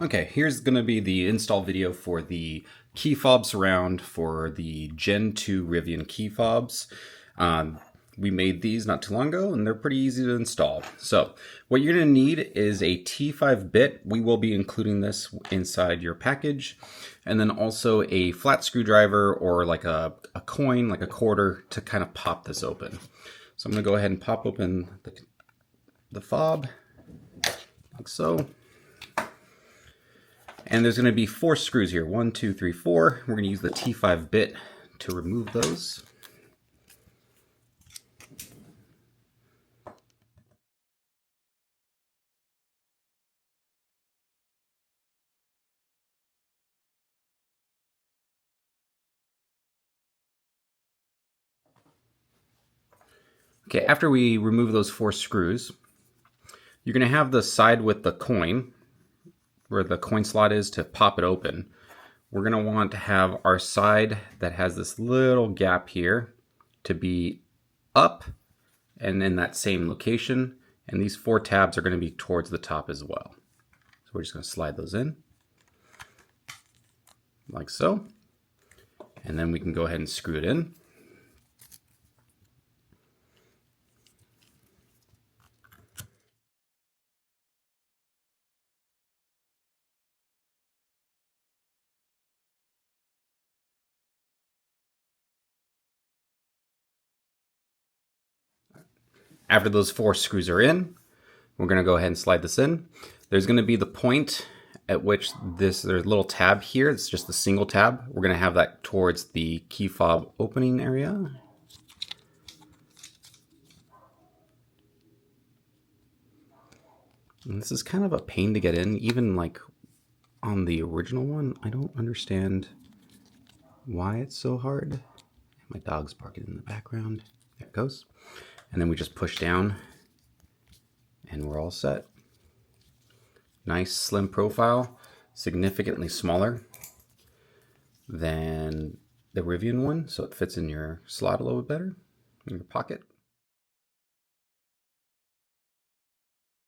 Okay, here's going to be the install video for the key fob surround for the Gen 2 Rivian key fobs. We made these not too long ago and they're pretty easy to install. So what you're going to need is a T5 bit. We will be including this inside your package, and then also a flat screwdriver or like a coin, like a quarter, to kind of pop this open. So I'm going to go ahead and pop open the fob like so. And there's going to be 4 screws here. 1, 2, 3, 4. We're going to use the T5 bit to remove those. Okay, after we remove those 4 screws, you're going to have the side with the coin, where the coin slot is, to pop it open. We're going to want to have our side that has this little gap here to be up and in that same location, and these 4 tabs are going to be towards the top as well. So we're just going to slide those in like so, and then we can go ahead and screw it in. After those 4 screws are in, we're going to go ahead and slide this in. There's going to be the point at which there's a little tab here. It's just a single tab. We're going to have that towards the key fob opening area. And this is kind of a pain to get in, even like on the original one. I don't understand why it's so hard. My dog's barking in the background. There it goes. And then we just push down and we're all set. Nice slim profile, significantly smaller than the Rivian one, so it fits in your slot a little bit better in your pocket.